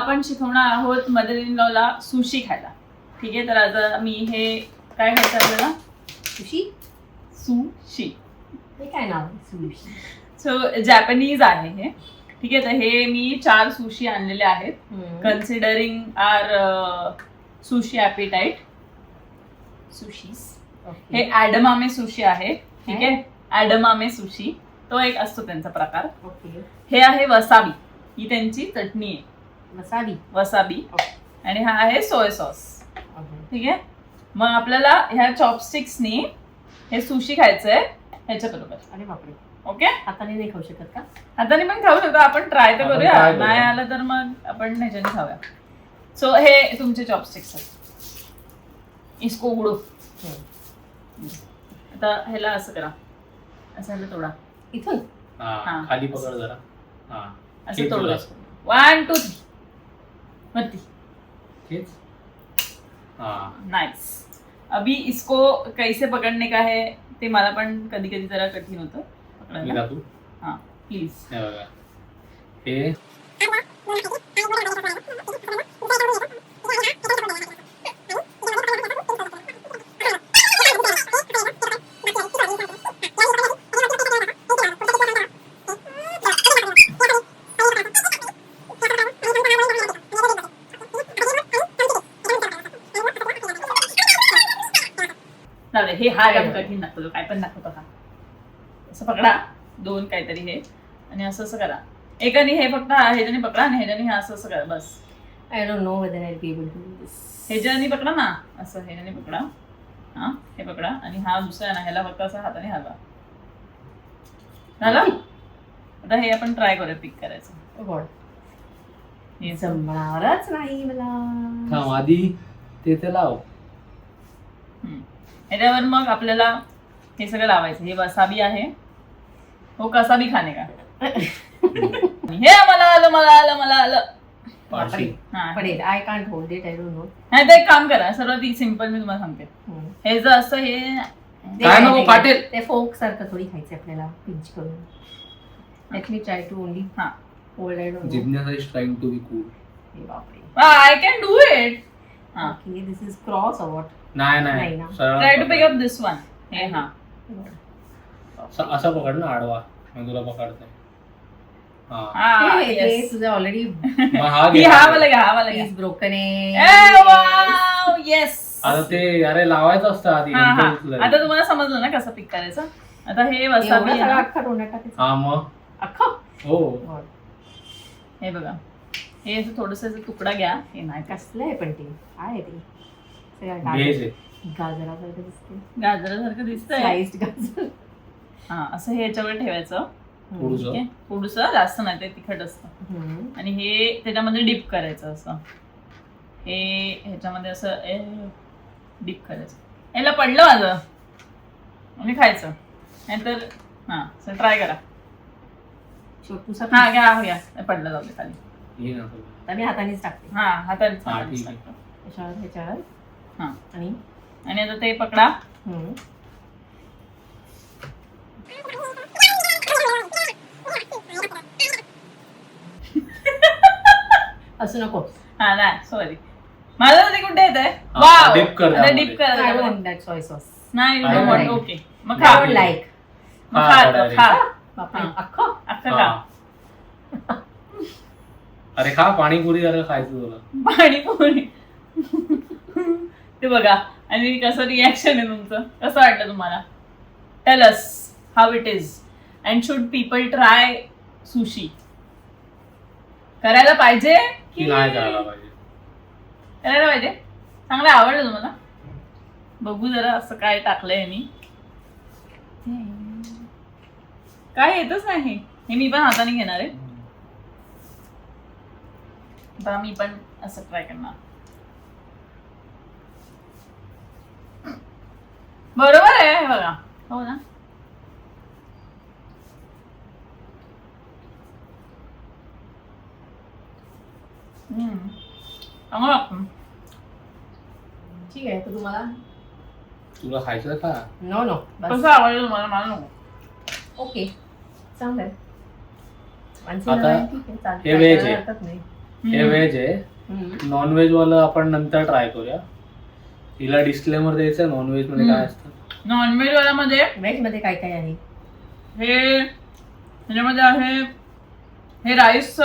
आपण शिकवणार आहोत मदर इन लॉला सुशी खायला. ठीक आहे, तर आता मी हे काय खायचं आपल्याला? सुशी. सुशी हे काय नाव? सुशी. सो जॅपनीज आहे हे. ठीक आहे, तर हे मी 4 सुशी आणलेले आहेत. Considering our sushi appetite sushis. हे ॲडमामे सुशी आहे. ठीक आहे, ॲडमामे सुशी तो एक असतो त्यांचा प्रकार. हे आहे वसाबी, ही त्यांची चटणी आहे. वसाबी. आणि हा आहे सोय सॉस. ठीक आहे, मग आपल्याला ह्या चॉपस्टिक्सनी हे सुशी खायचंय ह्याच्या बरोबर. अरे बापरे. ओके, हाताने नाही खाऊ शकत का? हाताने पण खाऊ शकतो आपण. ट्राय तर करूया, नाही आलं तर मग आपण ह्याच्याने खाऊया. सो हे तुमचे चॉपस्टिक्स आहेत. इसको उडू. आता ह्याला असं करा, असं ह्याला तोडा. इथून खाली पकड जरा. असं तोडू. 1 2 3 वरती. नाइस. अभी इसको कैसे पकड़ने का है ते मला पण कधी कधी जरा कठीण होतं पकडायला. हां प्लीज. हे हे हा एकदम कठीण दाखवतो, काय पण दाखवतो हा. असं पकडा 2 काहीतरी हे आणि असं असं करा. एकाने हे फक्त ह्याच्याने पकडा आणि ह्याच्याने हे असं असं करा. बस. I don't know whether I will be able to do this. ह्याच्याने पकडा ना, असं ह्याच्याने पकडा. हा हे पकडा आणि हा दुसरा ना ह्याला फक्त असं हाताने हलवा. झालं? आता हे आपण ट्राय करूया पिक करायचं. गॉड, हे जमणारच नाही मला. आधी ते लाव. ह्याच्यावर मग आपल्याला हे सगळं लावायचं. हे वसाबी आहे. हो कसाबी खाणे का? हे मला आलं. पडेल. I can't hold it. I don't no. नाही तर एक काम करा, सर्वात सिंपल मी तुम्हाला सांगते. हे जर असं हे काय नको फाटेल. ते फोक सारखं थोडी खायचं आपल्याला, पिंच करून. Let me try to only hold. I don't know. जिज्ञासा is trying to be cool. हे बापरे. I can do it. Okay, this is cross or what? नाही try to pick up this one. हे हा असं पकड ना आडवा, मी तुला पकडते. तुझं ऑलरेडी हा वाला घ्या. Is broken. येस. आता ते अरे लावायचं असतं आधी. आता तुम्हाला समजलं ना कसं पिक करायचं. आता हे वसाबी अख्खा तोंडात टाकायचं. हा मग अख्खा. हो. हे बघा, हे असं थोडंसं तुकडा घ्या. हे नाही कसलं आहे पण ते काय आहे ते? गाजरासारखं दिसते. गाजरासारखं दिसतंय. स्लाइस्ड गाजर. हा असं हे याच्यावर ठेवायचं. थोडंसं जास्त नाही, ते तिखट असतं. आणि हे त्याच्यामध्ये डिप करायचं. असं हे ह्याच्यामध्ये असं डिप करायचं. याला पडलं माझं आणि खायचं. नाहीतर हा असं ट्राय करा. हा घ्या. पडलं जाऊ दे खाली. मी हातानेच टाकते. हा हातानेच ह्याच्यावर. हा आणि आता ते पकडा. असं नको. हा नाही सॉरी, मला ते कुठे येत आहे. डिप करा. सोय सॉस नाही. ओके मग खा. लाईक खा. अख्खा खा. अरे खा पाणीपुरी. अरे खायचं तुला पाणीपुरी. ते बघा आणि कसं रिॲक्शन आहे तुमचं. कसं वाटलं तुम्हाला? Tell us how it is. And should people try sushi? करायला पाहिजे की नाही करायला पाहिजे? करायला पाहिजे. चांगलं आवडलं तुम्हाला? बघू जरा असं काय टाकलंय मी. काय येतच नाही. हे मी पण हाताने घेणार आहे. आता मी पण असं ट्राय करणार. बरोबर आहे बघा. हो ना. चांगलं लागतं. ठीक आहे. तर तुला खायचं का? नो कसं आवडलं तुम्हाला? मला नको. ओके चांगलं आहे. आता हे व्हेज आहे. हे व्हेज आहे. नॉनव्हेज वाला आपण नंतर ट्राय करूया. हिला डिस्क्लेमर द्यायचं नॉनव्हेज मध्ये काय असतं. नॉनव्हेज वाल्यामध्ये व्हेज मध्ये काय काय आहे? हे ह्याच्यामध्ये आहे हे राईस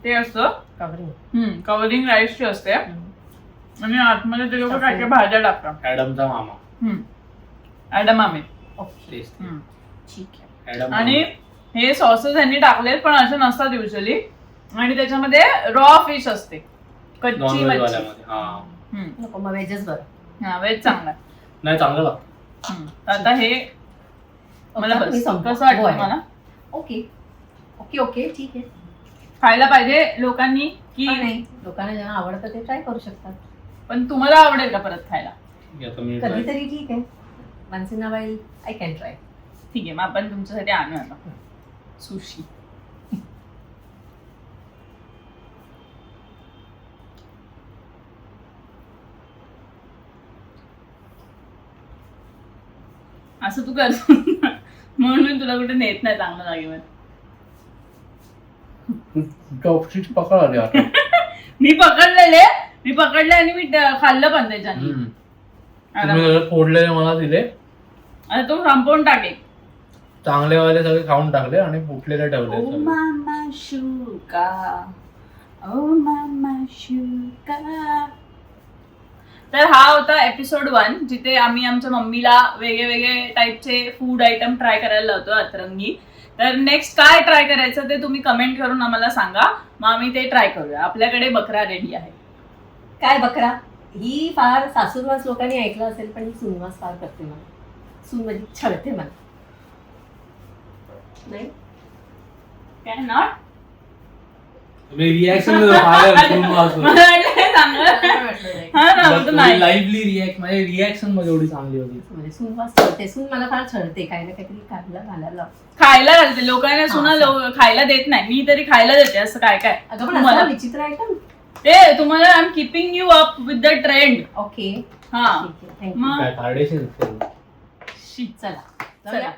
ते असतं कवरिंग. कव्हरिंग राईसची असते आणि आतमध्ये ते लोक काय काय भाज्या टाकतात. ऍडमचा मामा. ॲडमामे. ओके ठीक आहे. ऍडम आणि हे सॉसेस यांनी टाकलेत पण असे नसतात युजली. आणि त्याच्यामध्ये रॉ फिश असते, कच्ची नॉनव्हेज मच्छी. वाल्यामध्ये. हा नको मग व्हेजच बरं. हा व्हेज चांगला आहे. नाही चांगलं लागतं. आता हे मला मी बस संपव. कसं वाटतं हो आहे. मला ओके ओके ओके ठीक आहे. खायला पाहिजे लोकांनी की नाही लोकांना ज्यांना आवडतं ते ट्राय करू शकतात. पण तुम्हाला आवडेल का परत खायला? ठीक आहे, आता मी try कधीतरी ठीक आहे. Once in a while I can try. ठीक आहे, मग आपण तुमच्यासाठी आणू आता सुशी. असं तू करतो म्हणून तुला कुठे नेत नाही चांगल्या जागेवर. चॉपस्टिक्स पकड आले आता. मी पकडले आणि मी खाल्लं पण त्याच्याने. तुम्ही सगळे फोडलेले मला दिले. आता तो संपवून टाके. चांगले वाले सगळे खाऊन टाकले आणि फुटलेले ठेवले ओ सगळे. मामा शुका, ओ मामा शुका. तर हा होता एपिसोड 1 जिथे आम्ही आमच्या मम्मीला वेगळे टाईपचे फूड आयटम ट्राय करायला लावतो अतरंगी. तर नेक्स्ट काय ट्राय करायचं ते तुम्ही कमेंट करून आम्हाला सांगा, मग आम्ही ते ट्राय करूया. आपल्याकडे बकरा रेडी आहे. काय बकरा? ही फार सासूरवास लोकांनी ऐकलं असेल पण ही सुनवास फार करते मला. सून म्हणजे छळते मला. नाही काय नॉट तुम्ही रिॲक्शन लाईव्हली रिॲक्ट माझ्या रिॲक्शन मध्ये एवढी चांगली होती. म्हणजे सुनवास छळते. सून मला फार छळते. काही ना काहीतरी घालायला लावते. खायला घालते लोकांना सुना खायला देत नाही. मी तरी खायला देते असं काय काय. अगं पण तुम्हाला असं विचित्र आयटम. ते तुम्हाला I am keeping you up with the trend. Okay हा ठीक आहे. थँक्यू. मग काय काढायची शी. चला चला. जाऊया.